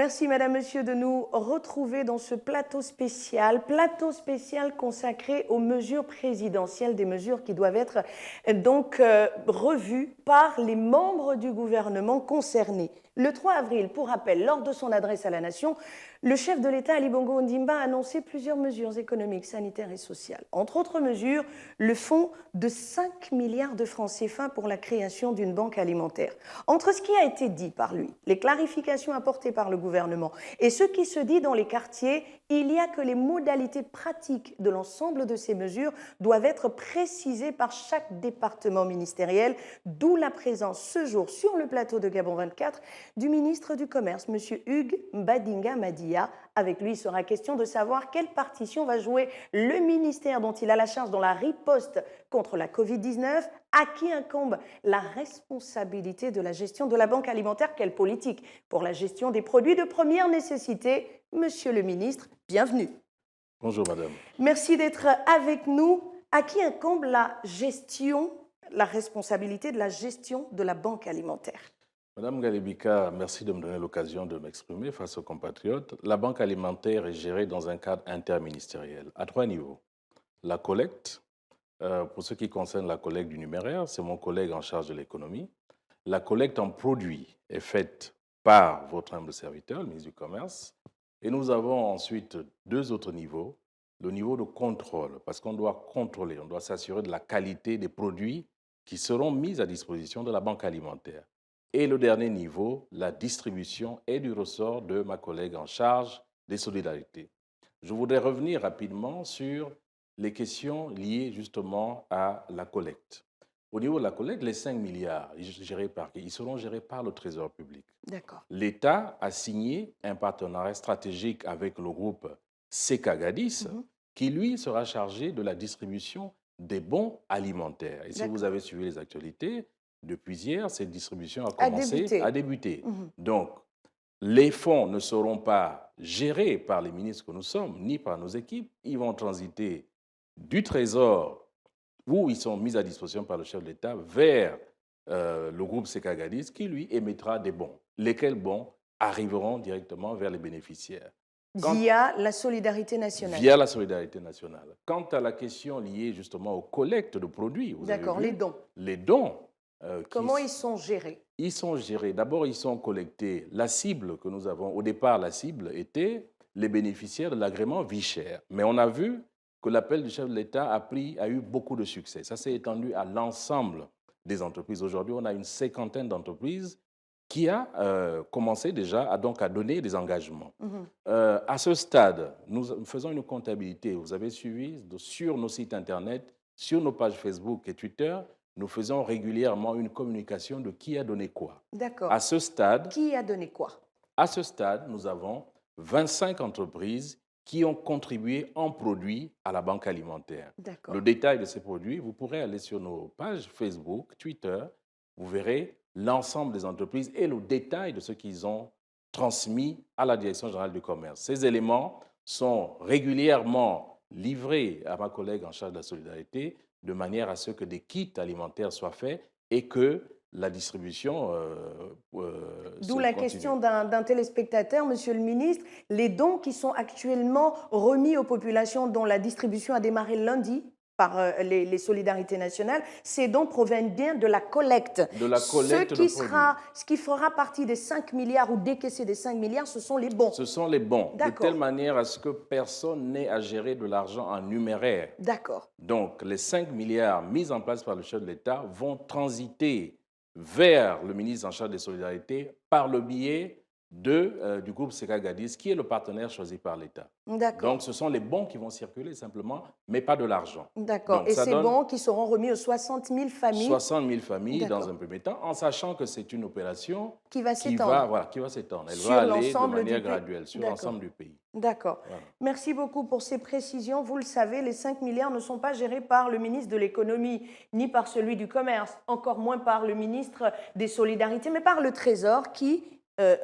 Merci, Madame, Monsieur, de nous retrouver dans ce plateau spécial consacré aux mesures présidentielles, des mesures qui doivent être donc revues par les membres du gouvernement concernés. Le 3 avril, pour rappel, lors de son adresse à la nation, le chef de l'État, Ali Bongo Ondimba, a annoncé plusieurs mesures économiques, sanitaires et sociales. Entre autres mesures, le fonds de 5 milliards de francs CFA pour la création d'une banque alimentaire. Entre ce qui a été dit par lui, les clarifications apportées par le gouvernement et ce qui se dit dans les quartiers, il y a que les modalités pratiques de l'ensemble de ces mesures doivent être précisées par chaque département ministériel, d'où la présence ce jour sur le plateau de Gabon 24 du ministre du Commerce, M. Hugues Mbadinga Madia. Avec lui, il sera question de savoir quelle partition va jouer le ministère dont il a la charge dans la riposte contre la Covid-19, à qui incombe la responsabilité de la gestion de la banque alimentaire, quelle politique pour la gestion des produits de première nécessité. Monsieur le ministre, bienvenue. Bonjour madame. Merci d'être avec nous. À qui incombe la gestion, la responsabilité de la gestion de la banque alimentaire? Madame Galibika, merci de me donner l'occasion de m'exprimer face aux compatriotes. La banque alimentaire est gérée dans un cadre interministériel à 3 niveaux. La collecte, pour ce qui concerne la collecte du numéraire, c'est mon collègue en charge de l'économie. La collecte en produits est faite par votre humble serviteur, le ministre du Commerce. Et nous avons ensuite 2 autres niveaux. Le niveau de contrôle, parce qu'on doit contrôler, on doit s'assurer de la qualité des produits qui seront mis à disposition de la banque alimentaire. Et le dernier niveau, la distribution est du ressort de ma collègue en charge des solidarités. Je voudrais revenir rapidement sur les questions liées justement à la collecte. Au niveau de la collecte, les 5 milliards gérés par qui? Ils seront gérés par le Trésor public. D'accord. L'État a signé un partenariat stratégique avec le groupe Sekagadis, qui lui sera chargé de la distribution des bons alimentaires. Et si vous avez suivi les actualités, depuis hier, cette distribution a commencé à débuter. Donc, les fonds ne seront pas gérés par les ministres que nous sommes, ni par nos équipes. Ils vont transiter du Trésor, où ils sont mis à disposition par le chef de l'État, vers le groupe Sekagadis, qui lui émettra des bons. Lesquels bons arriveront directement vers les bénéficiaires. Via la solidarité nationale. Via la solidarité nationale. Quant à la question liée justement aux collectes de produits, vous avez vu, les dons. Les dons. Comment ils sont gérés? Ils sont gérés. D'abord, ils sont collectés. La cible que nous avons, au départ, la cible était les bénéficiaires de l'agrément vie chère. Mais on a vu que l'appel du chef de l'État a eu beaucoup de succès. Ça s'est étendu à l'ensemble des entreprises. Aujourd'hui, on a une 50aine d'entreprises qui a commencé déjà à donner des engagements. À ce stade, nous faisons une comptabilité. Vous avez suivi sur nos sites Internet, sur nos pages Facebook et Twitter, nous faisons régulièrement une communication de qui a donné quoi. D'accord. À ce stade, qui a donné quoi? À ce stade, nous avons 25 entreprises qui ont contribué en produits à la banque alimentaire. Le détail de ces produits, vous pourrez aller sur nos pages Facebook, Twitter, vous verrez l'ensemble des entreprises et le détail de ce qu'ils ont transmis à la Direction générale du commerce. Ces éléments sont régulièrement livrés à ma collègue en charge de la solidarité de manière à ce que des kits alimentaires soient faits et que la distribution D'où la question d'un téléspectateur, Monsieur le ministre, les dons qui sont actuellement remis aux populations dont la distribution a démarré lundi par les solidarités nationales, ces dons proviennent bien de la collecte. De la collecte ce qui fera partie des 5 milliards ou décaissé des 5 milliards, ce sont les bons. Ce sont les bons, de telle manière à ce que personne n'ait à gérer de l'argent en numéraire. D'accord. Donc, les 5 milliards mis en place par le chef de l'État vont transiter vers le ministre en charge des solidarités par le biais du groupe Sekagadis, qui est le partenaire choisi par l'État. Donc, ce sont les bons qui vont circuler simplement, mais pas de l'argent. D'accord. Et ces bons qui seront remis aux 60 000 familles 60 000 familles dans un premier temps, en sachant que c'est une opération qui va s'étendre. Elle va aller de manière graduelle sur l'ensemble du pays. D'accord. Voilà. Merci beaucoup pour ces précisions. Vous le savez, les 5 milliards ne sont pas gérés par le ministre de l'économie, ni par celui du commerce, encore moins par le ministre des solidarités, mais par le Trésor qui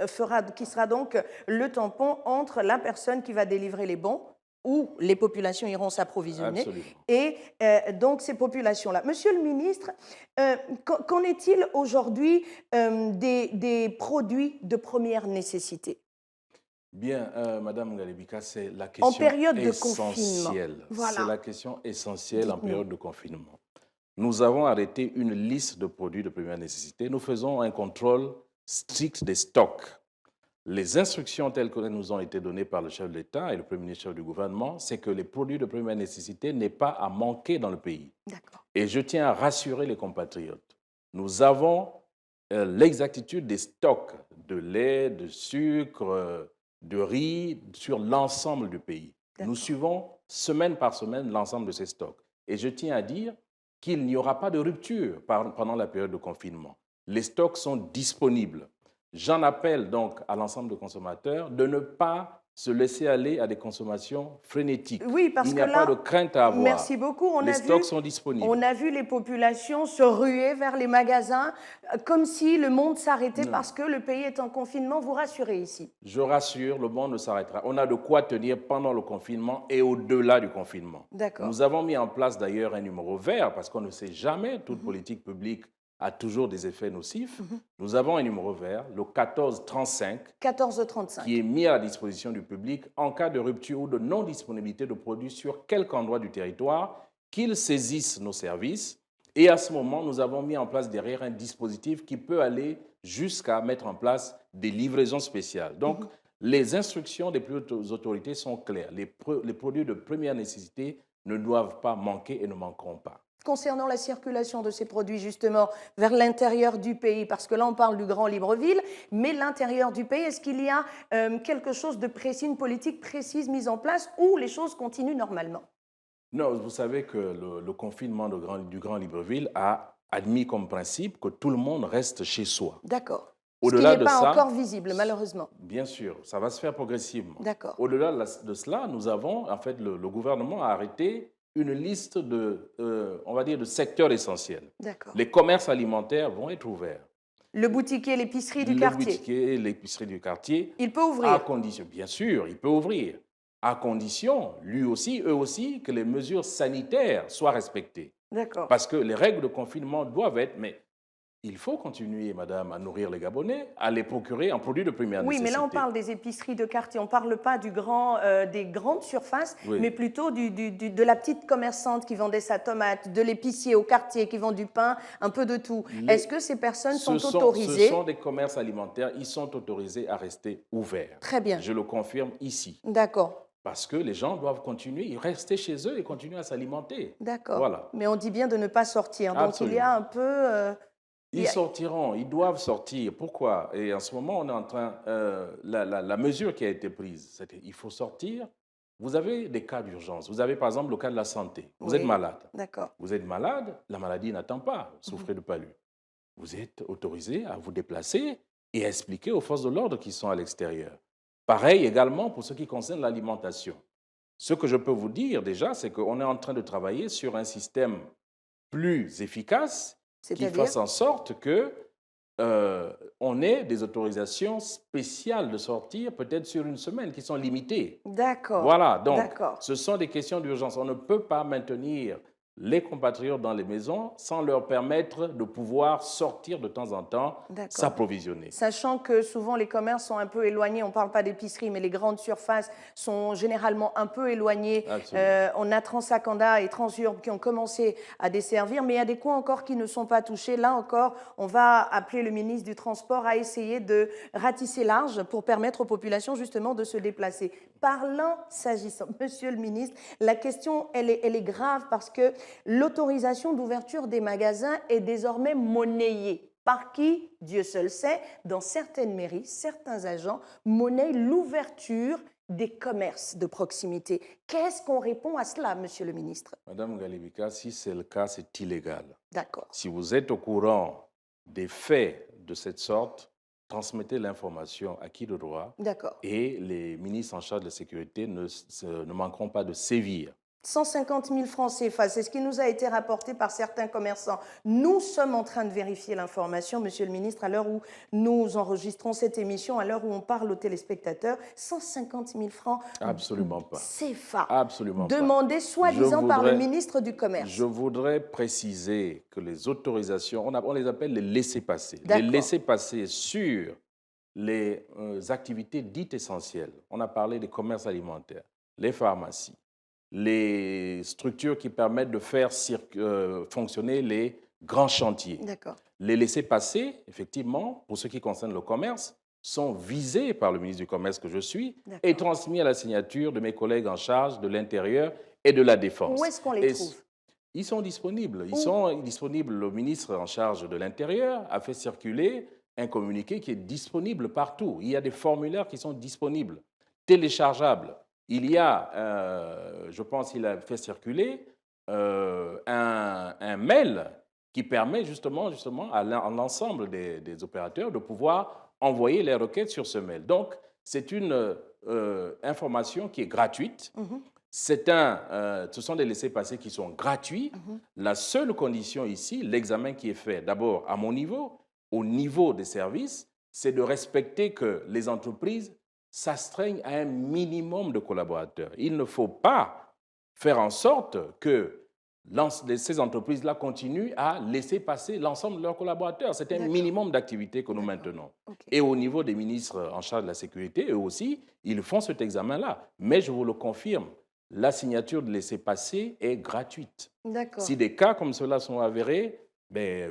sera donc le tampon entre la personne qui va délivrer les bons, où les populations iront s'approvisionner, et donc ces populations-là. Monsieur le ministre, qu'en est-il aujourd'hui des produits de première nécessité? Bien, Madame Ngalebika, c'est la En question période de confinement. essentielle. C'est Voilà. la question essentielle en Dites-nous. période de confinement. Nous avons arrêté une liste de produits de première nécessité. Nous faisons un contrôle strict des stocks. Les instructions telles qu'elles nous ont été données par le chef de l'État et le Premier ministre chef du gouvernement, c'est que les produits de première nécessité n'aient pas à manquer dans le pays. D'accord. Et je tiens à rassurer les compatriotes. Nous avons l'exactitude des stocks de lait, de sucre, de riz sur l'ensemble du pays. Nous suivons semaine par semaine l'ensemble de ces stocks. Et je tiens à dire qu'il n'y aura pas de rupture pendant la période de confinement. Les stocks sont disponibles. J'en appelle donc à l'ensemble des consommateurs de ne pas se laisser aller à des consommations frénétiques. Oui, parce Il n'y que a pas de là, crainte à avoir. merci beaucoup. Les stocks sont disponibles. On a vu les populations se ruer vers les magasins comme si le monde s'arrêtait parce que le pays est en confinement. Vous rassurez ici? Je rassure, le monde ne s'arrêtera. On a de quoi tenir pendant le confinement et au-delà du confinement. D'accord. Nous avons mis en place d'ailleurs un numéro vert parce qu'on ne sait jamais, toute politique publique a toujours des effets nocifs. Nous avons un numéro vert, le 1435, 14h35. qui est mis à la disposition du public en cas de rupture ou de non-disponibilité de produits sur quelque endroit du territoire, qu'ils saisissent nos services. Et à ce moment, nous avons mis en place derrière un dispositif qui peut aller jusqu'à mettre en place des livraisons spéciales. Donc, les instructions des plus hautes autorités sont claires. Les produits de première nécessité ne doivent pas manquer et ne manqueront pas. Concernant la circulation de ces produits justement vers l'intérieur du pays, parce que là on parle du Grand Libreville, mais l'intérieur du pays, est-ce qu'il y a quelque chose de précis, une politique précise mise en place ou les choses continuent normalement? Non, vous savez que le confinement du Grand Libreville a admis comme principe que tout le monde reste chez soi. D'accord. Ce qui Au-delà n'est de pas ça, encore visible, malheureusement. bien sûr, ça va se faire progressivement. D'accord. Au-delà de cela, nous avons, en fait, le gouvernement a arrêté une liste on va dire, de secteurs essentiels. D'accord. Les commerces alimentaires vont être ouverts. Le boutiquier, l'épicerie du Le quartier, boutiquier, l'épicerie du quartier, il peut à ouvrir. condition, bien sûr, il peut ouvrir, à condition, lui aussi, eux aussi, que les mesures sanitaires soient respectées. D'accord. Parce que les règles de confinement doivent être, mais il faut continuer, madame, à nourrir les Gabonais, à les procurer en produits de première Oui, nécessité. mais là, on parle des épiceries de quartier. On ne parle pas des grandes surfaces, Oui. mais plutôt de la petite commerçante qui vendait sa tomate, de l'épicier au quartier qui vend du pain, un peu de tout. Est-ce que ces personnes sont autorisées? Ce sont des commerces alimentaires, ils sont autorisés à rester ouverts. Très bien. Je le confirme ici. D'accord. Parce que les gens doivent continuer, rester chez eux et continuer à s'alimenter. D'accord. Voilà. Mais on dit bien de ne pas sortir. Donc, il y a un peu... Ils sortiront, ils doivent sortir. Pourquoi? Et en ce moment, on est en train... la mesure qui a été prise, c'est qu'il faut sortir. Vous avez des cas d'urgence. Vous avez par exemple le cas de la santé. Vous êtes malade. D'accord. Vous êtes malade, la maladie n'attend pas. Souffrez de palu. Vous êtes autorisé à vous déplacer et à expliquer aux forces de l'ordre qui sont à l'extérieur. Pareil également pour ce qui concerne l'alimentation. Ce que je peux vous dire déjà, c'est qu'on est en train de travailler sur un système plus efficace qui fasse en sorte que on ait des autorisations spéciales de sortir, peut-être sur une semaine, qui sont limitées. D'accord. Voilà, donc ce sont des questions d'urgence. On ne peut pas maintenir les compatriotes dans les maisons sans leur permettre de pouvoir sortir de temps en temps, s'approvisionner. Sachant que souvent les commerces sont un peu éloignés, on ne parle pas d'épicerie, mais les grandes surfaces sont généralement un peu éloignées. On a Transacanda et Transurb qui ont commencé à desservir, mais il y a des coins encore qui ne sont pas touchés. Là encore, on va appeler le ministre du Transport à essayer de ratisser large pour permettre aux populations justement de se déplacer. Parlant, s'agissant, monsieur le ministre, la question, elle est grave parce que l'autorisation d'ouverture des magasins est désormais monnayée. Par qui? Dieu seul sait. Dans certaines mairies, certains agents monnaient l'ouverture des commerces de proximité. Qu'est-ce qu'on répond à cela, monsieur le ministre? Madame Ngalebika, si c'est le cas, c'est illégal. D'accord. Si vous êtes au courant des faits de cette sorte, transmettez l'information à qui de droit. D'accord. Et les ministres en charge de la sécurité ne manqueront pas de sévir. 150 000 francs CFA, c'est ce qui nous a été rapporté par certains commerçants. Nous sommes en train de vérifier l'information, monsieur le ministre, à l'heure où nous enregistrons cette émission, à l'heure où on parle aux téléspectateurs. 150 000 francs Absolument pas. CFA. Absolument pas. Demandés soi-disant par le ministre du Commerce. Je voudrais préciser que les autorisations, on les appelle les laissez-passer. Les laissez-passer sur les activités dites essentielles. On a parlé des commerces alimentaires, les pharmacies, les structures qui permettent de faire fonctionner les grands chantiers. D'accord. Les laissez-passer, effectivement, pour ce qui concerne le commerce, sont visés par le ministre du Commerce que je suis et transmis à la signature de mes collègues en charge de l'Intérieur et de la Défense. Où est-ce qu'on les trouve? Ils sont disponibles. Ils sont disponibles. Le ministre en charge de l'Intérieur a fait circuler un communiqué qui est disponible partout. Il y a des formulaires qui sont disponibles, téléchargeables. Il y a, je pense qu'il a fait circuler un mail qui permet justement à l'ensemble des opérateurs de pouvoir envoyer les requêtes sur ce mail. Donc, c'est une information qui est gratuite. Ce sont des laissez-passer qui sont gratuits. La seule condition ici, l'examen qui est fait d'abord à mon niveau, au niveau des services, c'est de respecter que les entreprises s'astreignent à un minimum de collaborateurs. Il ne faut pas faire en sorte que ces entreprises-là continuent à laisser passer l'ensemble de leurs collaborateurs. C'est un minimum d'activité que nous maintenons. Et au niveau des ministres en charge de la sécurité, eux aussi, ils font cet examen-là. Mais je vous le confirme, la signature de laissez-passer est gratuite. Si des cas comme cela sont avérés,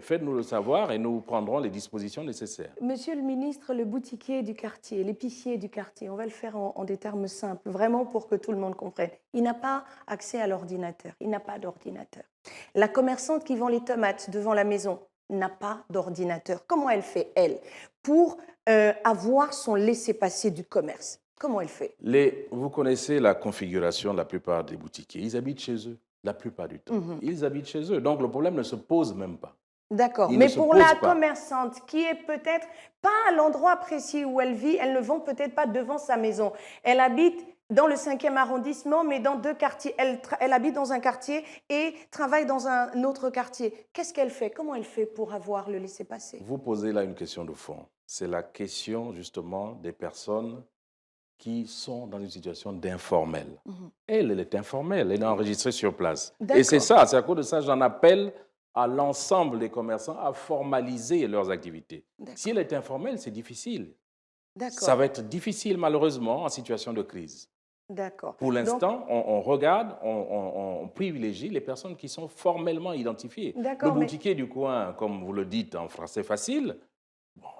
faites-nous le savoir et nous prendrons les dispositions nécessaires. Monsieur le ministre, le boutiquier du quartier, l'épicier du quartier, on va le faire en des termes simples, vraiment pour que tout le monde comprenne. Il n'a pas accès à l'ordinateur, il n'a pas d'ordinateur. La commerçante qui vend les tomates devant la maison n'a pas d'ordinateur. Comment elle fait, elle, pour avoir son laissez-passer du commerce? Comment elle fait? Vous connaissez la configuration de la plupart des boutiquiers. Ils habitent chez eux, la plupart du temps. Ils habitent chez eux, donc le problème ne se pose même pas. D'accord, mais pour la commerçante qui est peut-être pas à l'endroit précis où elle vit, elle ne vend peut-être pas devant sa maison. Elle habite dans le 5e arrondissement, mais dans 2 quartiers. Elle habite dans un quartier et travaille dans un autre quartier. Qu'est-ce qu'elle fait? Comment elle fait pour avoir le laissez-passer? Vous posez là une question de fond. C'est la question justement des personnes qui sont dans une situation d'informel. Elle est informelle, elle est enregistrée sur place. Et c'est ça, c'est à cause de ça que j'en appelle à l'ensemble des commerçants à formaliser leurs activités. Si elle est informelle, c'est difficile. Ça va être difficile, malheureusement, en situation de crise. Pour l'instant, on regarde, on privilégie les personnes qui sont formellement identifiées. Le boutiquier du coin, comme vous le dites en français facile,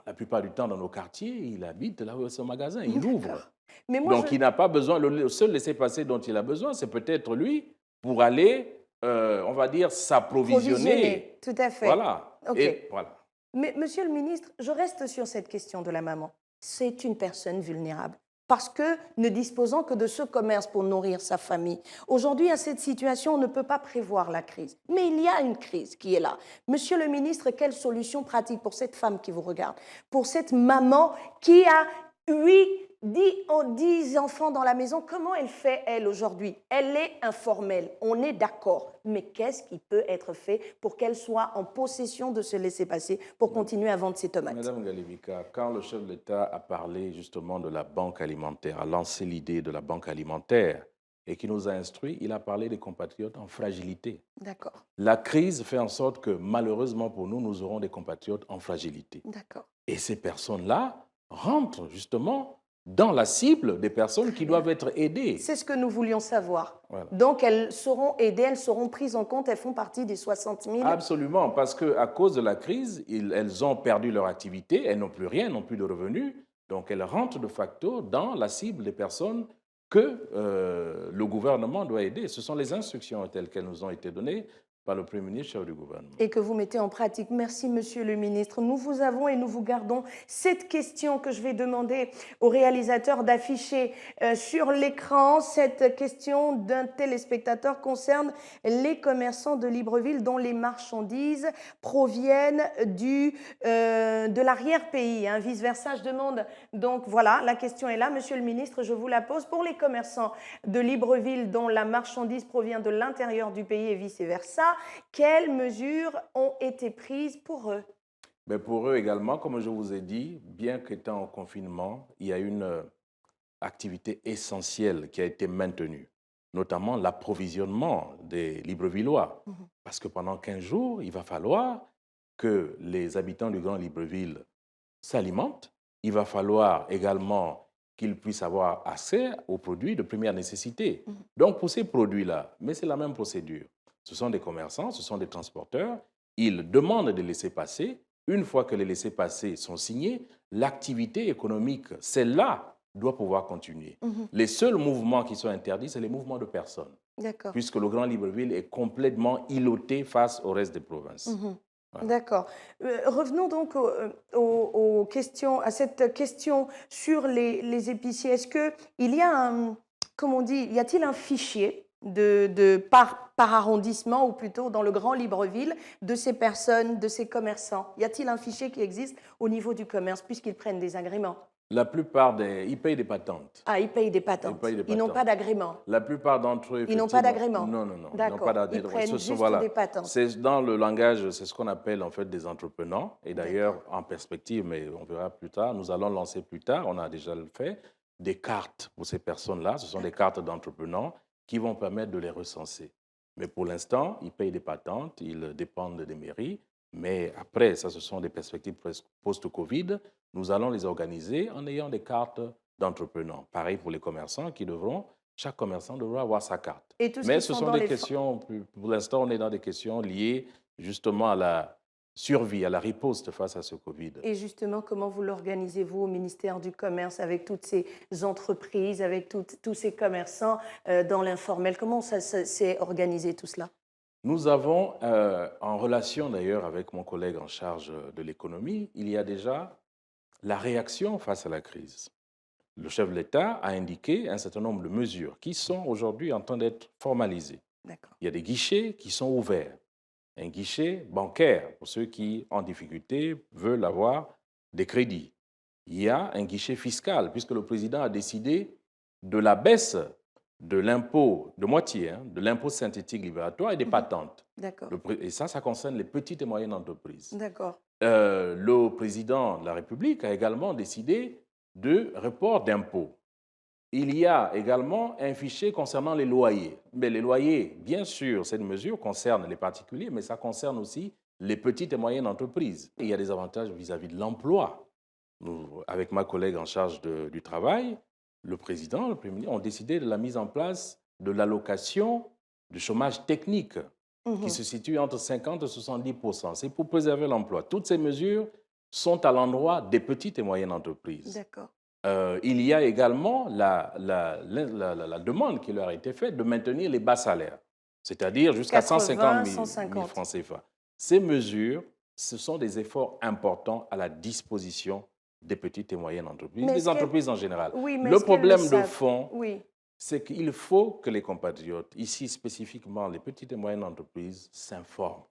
la plupart du temps dans nos quartiers, il habite là où est son magasin, il ouvre. Donc, il n'a pas besoin, le seul laissez-passer dont il a besoin, c'est peut-être lui pour aller, on va dire, s'approvisionner. Tout à fait. Voilà. Et voilà. Mais, monsieur le ministre, je reste sur cette question de la maman. C'est une personne vulnérable parce que ne disposant que de ce commerce pour nourrir sa famille. Aujourd'hui, à cette situation, on ne peut pas prévoir la crise. Mais il y a une crise qui est là. Monsieur le ministre, quelle solution pratique pour cette femme qui vous regarde, pour cette maman qui a 10 enfants dans la maison? Comment elle fait, elle, aujourd'hui? Elle est informelle, on est d'accord. Mais qu'est-ce qui peut être fait pour qu'elle soit en possession de se laisser passer pour continuer à vendre ses tomates? Madame Galivika, quand le chef de l'État a parlé justement de la banque alimentaire, a lancé l'idée de la banque alimentaire et qui nous a instruits, il a parlé des compatriotes en fragilité. D'accord. La crise fait en sorte que, malheureusement pour nous, nous aurons des compatriotes en fragilité. D'accord. Et ces personnes-là rentrent justement dans la cible des personnes qui doivent être aidées. C'est ce que nous voulions savoir. Voilà. Donc, elles seront aidées, elles seront prises en compte, elles font partie des 60 000. Absolument, parce qu'à cause de la crise, elles ont perdu leur activité, elles n'ont plus rien, n'ont plus de revenus. Donc, elles rentrent de facto dans la cible des personnes que le gouvernement doit aider. Ce sont les instructions telles qu'elles nous ont été données par le Premier ministre, chef du gouvernement. Et que vous mettez en pratique. Merci, monsieur le ministre. Nous vous avons et nous vous gardons cette question que je vais demander au réalisateur d'afficher sur l'écran. Cette question d'un téléspectateur concerne les commerçants de Libreville dont les marchandises proviennent de l'arrière-pays. Hein. Vice-versa, je demande. Donc voilà, la question est là. Monsieur le ministre, je vous la pose. Pour les commerçants de Libreville dont la marchandise provient de l'intérieur du pays et vice-versa, quelles mesures ont été prises pour eux? Mais pour eux également, comme je vous ai dit, bien qu'étant en confinement, il y a une activité essentielle qui a été maintenue, notamment l'approvisionnement des Librevillois. Parce que pendant 15 jours, il va falloir que les habitants du Grand Libreville s'alimentent il va falloir également qu'ils puissent avoir accès aux produits de première nécessité. Donc, pour ces produits-là, mais c'est la même procédure. Ce sont des commerçants, ce sont des transporteurs. Ils demandent des laissez-passer. Une fois que les laissez-passer sont signés, l'activité économique, celle-là, doit pouvoir continuer. Les seuls mouvements qui sont interdits, c'est les mouvements de personnes, D'accord. puisque le Grand Libreville est complètement îloté face au reste des provinces. Voilà. D'accord. Revenons donc aux questions, à cette question sur les épiciers. Est-ce qu'il y a un, comment on dit, y a-t-il un fichier par arrondissement, ou plutôt dans le Grand Libreville, de ces personnes, de ces commerçants? Y a-t-il un fichier qui existe au niveau du commerce, puisqu'ils prennent des agréments? La plupart ils payent des patentes. Ah, ils payent des patentes. Ils n'ont pas d'agrément. La plupart d'entre eux, ils n'ont pas d'agrément. Non, non, non. D'accord. Ils prennent juste des patentes. C'est dans le langage, c'est ce qu'on appelle en fait des entrepreneurs. Et d'ailleurs, en perspective, mais on verra plus tard, nous allons lancer plus tard, on a déjà le fait, des cartes pour ces personnes-là. Ce sont des cartes d'entrepreneurs qui vont permettre de les recenser. Mais pour l'instant, ils payent des patentes, ils dépendent des mairies. Mais après, ça, ce sont des perspectives post-Covid. Nous allons les organiser en ayant des cartes d'entrepreneurs. Pareil pour les commerçants chaque commerçant devra avoir sa carte. Mais ce sont des questions, pour l'instant, on est dans des questions liées justement à la survie, à la riposte face à ce Covid. Et justement, comment vous l'organisez-vous au ministère du Commerce avec toutes ces entreprises, avec tous ces commerçants dans l'informel? Comment ça s'est organisé tout cela? Nous avons, en relation d'ailleurs avec mon collègue en charge de l'économie, il y a déjà la réaction face à la crise. Le chef de l'État a indiqué un certain nombre de mesures qui sont aujourd'hui en train d'être formalisées. Il y a des guichets qui sont ouverts. Un guichet bancaire pour ceux qui, en difficulté, veulent avoir des crédits. Il y a un guichet fiscal, puisque le président a décidé de la baisse de l'impôt de moitié, de l'impôt synthétique libératoire et des patentes. Et ça concerne les petites et moyennes entreprises. Le président de la République a également décidé de report d'impôts. Il y a également un fichier concernant les loyers. Mais les loyers, bien sûr, cette mesure concerne les particuliers, mais ça concerne aussi les petites et moyennes entreprises. Et il y a des avantages vis-à-vis de l'emploi. Nous, avec ma collègue en charge du travail, le président, le Premier ministre ont décidé de la mise en place de l'allocation du chômage technique qui se situe entre 50 et 70%. C'est pour préserver l'emploi. Toutes ces mesures sont à l'endroit des petites et moyennes entreprises. Il y a également la demande qui leur a été faite de maintenir les bas salaires, c'est-à-dire jusqu'à 150 000 francs CFA. Ces mesures, ce sont des efforts importants à la disposition des petites et moyennes entreprises, des entreprises en général. Le problème de fond, c'est qu'il faut que les compatriotes, ici spécifiquement les petites et moyennes entreprises, s'informent,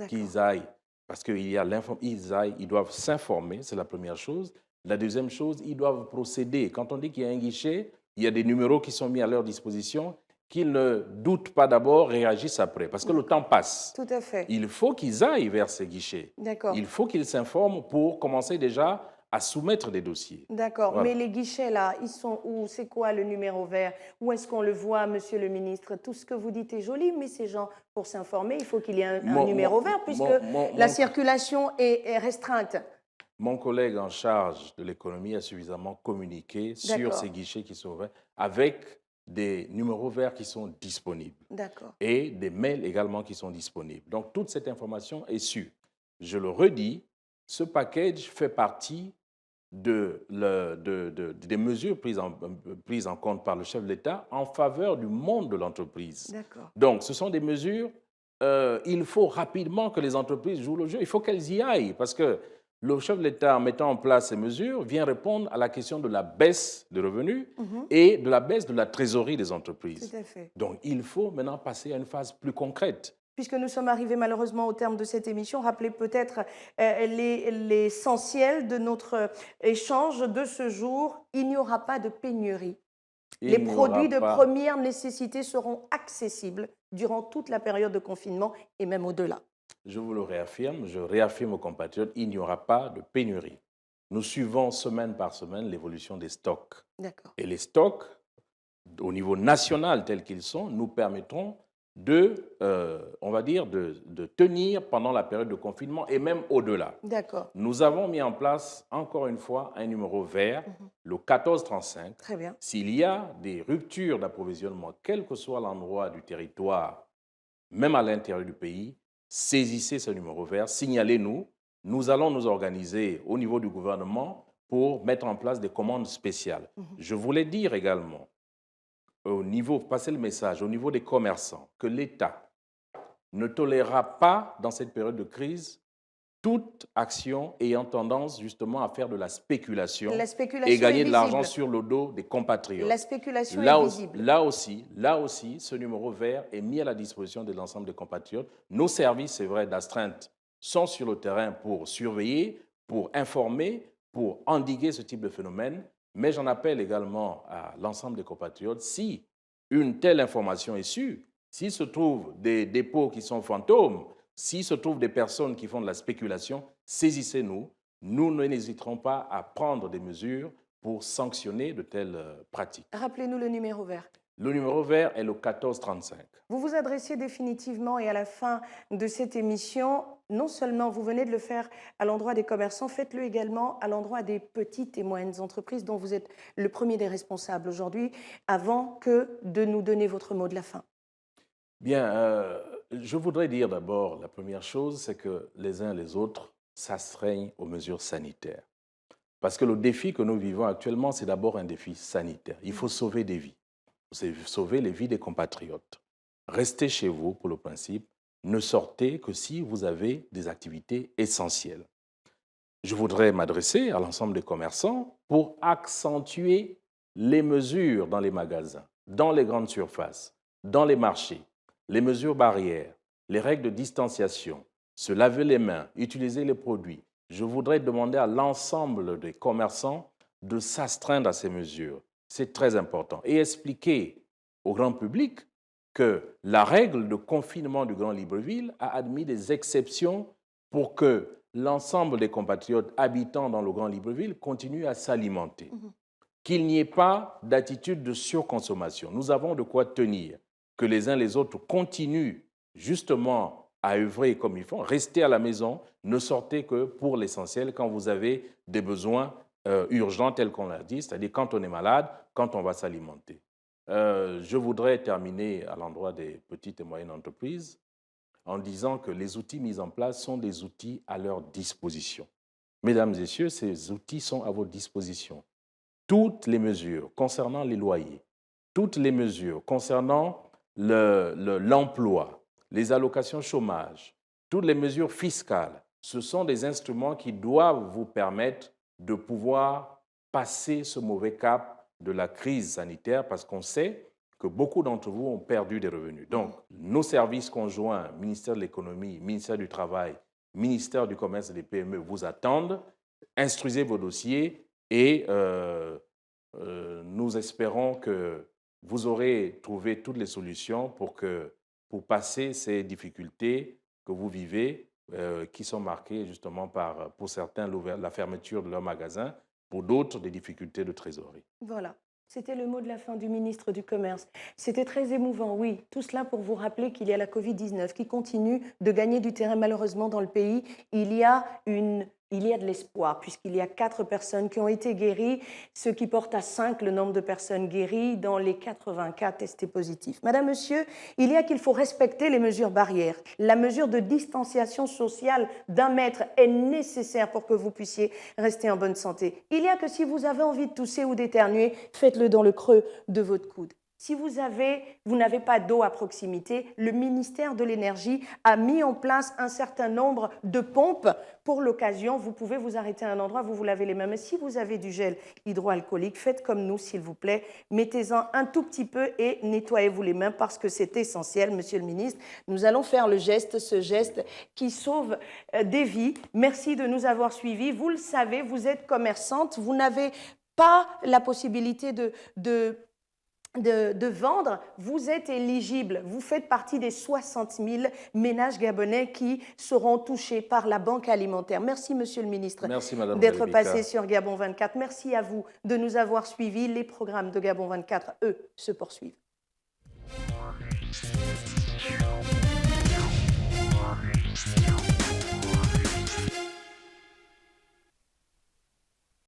qu'ils aillent, parce ils doivent s'informer, c'est la première chose. La deuxième chose, ils doivent procéder. Quand on dit qu'il y a un guichet, il y a des numéros qui sont mis à leur disposition, qu'ils ne doutent pas d'abord, réagissent après, parce que le temps passe. Tout à fait. Il faut qu'ils aillent vers ces guichets. Il faut qu'ils s'informent pour commencer déjà à soumettre des dossiers. D'accord, mais les guichets là, ils sont où? C'est quoi le numéro vert? Où est-ce qu'on le voit, monsieur le ministre? Tout ce que vous dites est joli, mais ces gens, pour s'informer, il faut qu'il y ait un numéro vert, puisque la circulation est restreinte. Mon collègue en charge de l'économie a suffisamment communiqué sur ces guichets qui sont ouverts, avec des numéros verts qui sont disponibles. Et des mails également qui sont disponibles. Donc, toute cette information est sûre. Je le redis, ce package fait partie des mesures prises en compte par le chef de l'État en faveur du monde de l'entreprise. Donc, ce sont des mesures, il faut rapidement que les entreprises jouent le jeu, il faut qu'elles y aillent, parce que le chef de l'État, en mettant en place ces mesures, vient répondre à la question de la baisse de revenus et de la baisse de la trésorerie des entreprises. Donc, il faut maintenant passer à une phase plus concrète. Puisque nous sommes arrivés malheureusement au terme de cette émission, rappelez peut-être l'essentiel de notre échange de ce jour. Il n'y aura pas de pénurie. Les produits de première nécessité seront accessibles durant toute la période de confinement et même au-delà. Je vous le réaffirme, je réaffirme aux compatriotes, il n'y aura pas de pénurie. Nous suivons semaine par semaine l'évolution des stocks. Et les stocks, au niveau national tels qu'ils sont, nous permettront on va dire, de tenir pendant la période de confinement et même au-delà. D'accord. Nous avons mis en place, encore une fois, un numéro vert, le 1435. Très bien. S'il y a des ruptures d'approvisionnement, quel que soit l'endroit du territoire, même à l'intérieur du pays, saisissez ce numéro vert, signalez-nous. Nous allons nous organiser au niveau du gouvernement pour mettre en place des commandes spéciales. Je voulais dire également, passer le message au niveau des commerçants, que l'État ne tolérera pas, dans cette période de crise, toute action ayant tendance justement à faire de la spéculation et gagner de l'argent sur le dos des compatriotes. La spéculation est visible. Là aussi, ce numéro vert est mis à la disposition de l'ensemble des compatriotes. Nos services, c'est vrai, d'astreinte sont sur le terrain pour surveiller, pour informer, pour endiguer ce type de phénomène. Mais j'en appelle également à l'ensemble des compatriotes, si une telle information est sûre, s'il se trouve des dépôts qui sont fantômes, s'il se trouve des personnes qui font de la spéculation, saisissez-nous. Nous n'hésiterons pas à prendre des mesures pour sanctionner de telles pratiques. Rappelez-nous le numéro vert. Le numéro vert est le 1435. Vous vous adressiez définitivement et à la fin de cette émission, non seulement vous venez de le faire à l'endroit des commerçants, faites-le également à l'endroit des petites et moyennes entreprises dont vous êtes le premier des responsables aujourd'hui, avant que de nous donner votre mot de la fin. Bien, je voudrais dire d'abord, la première chose, c'est que les uns et les autres s'astreignent aux mesures sanitaires. Parce que le défi que nous vivons actuellement, c'est d'abord un défi sanitaire. Il faut sauver des vies. C'est sauver les vies des compatriotes. Restez chez vous pour le principe, ne sortez que si vous avez des activités essentielles. Je voudrais m'adresser à l'ensemble des commerçants pour accentuer les mesures dans les magasins, dans les grandes surfaces, dans les marchés, les mesures barrières, les règles de distanciation, se laver les mains, utiliser les produits. Je voudrais demander à l'ensemble des commerçants de s'astreindre à ces mesures. C'est très important. Et expliquer au grand public que la règle de confinement du Grand Libreville a admis des exceptions pour que l'ensemble des compatriotes habitant dans le Grand Libreville continuent à s'alimenter. Qu'il n'y ait pas d'attitude de surconsommation. Nous avons de quoi tenir. Que les uns les autres continuent justement à œuvrer comme il faut. Restez à la maison, ne sortez que pour l'essentiel quand vous avez des besoins urgents tels qu'on l'a dit, c'est-à-dire quand on est malade, quand on va s'alimenter. Je voudrais terminer à l'endroit des petites et moyennes entreprises en disant que les outils mis en place sont des outils à leur disposition. Mesdames et messieurs, ces outils sont à votre disposition. Toutes les mesures concernant les loyers, toutes les mesures concernant l'emploi, les allocations chômage, toutes les mesures fiscales, ce sont des instruments qui doivent vous permettre de pouvoir passer ce mauvais cap de la crise sanitaire parce qu'on sait que beaucoup d'entre vous ont perdu des revenus. Donc, nos services conjoints, ministère de l'économie, ministère du travail, ministère du commerce et des PME vous attendent. Instruisez vos dossiers et nous espérons que vous aurez trouvé toutes les solutions pour passer ces difficultés que vous vivez, qui sont marquées justement par, pour certains, la fermeture de leur magasin, pour d'autres, des difficultés de trésorerie. Voilà. C'était le mot de la fin du ministre du Commerce. C'était très émouvant, oui. Tout cela pour vous rappeler qu'il y a la Covid-19 qui continue de gagner du terrain malheureusement dans le pays. Il y a de l'espoir puisqu'il y a 4 personnes qui ont été guéries, ce qui porte à 5 le nombre de personnes guéries dans les 80 cas testés positifs. Madame, Monsieur, il y a qu'il faut respecter les mesures barrières. La mesure de distanciation sociale d'1 mètre est nécessaire pour que vous puissiez rester en bonne santé. Il y a que si vous avez envie de tousser ou d'éternuer, faites-le dans le creux de votre coude. Si vous n'avez pas d'eau à proximité, le ministère de l'Énergie a mis en place un certain nombre de pompes pour l'occasion. Vous pouvez vous arrêter à un endroit, vous lavez les mains. Mais si vous avez du gel hydroalcoolique, faites comme nous, s'il vous plaît. Mettez-en un tout petit peu et nettoyez-vous les mains parce que c'est essentiel, Monsieur le ministre. Nous allons faire ce geste qui sauve des vies. Merci de nous avoir suivis. Vous le savez, vous êtes commerçante, vous n'avez pas la possibilité de vendre, vous êtes éligible. Vous faites partie des 60 000 ménages gabonais qui seront touchés par la banque alimentaire. Merci, Monsieur le ministre, d'être passé sur Gabon 24. Merci à vous de nous avoir suivis. Les programmes de Gabon 24, eux, se poursuivent.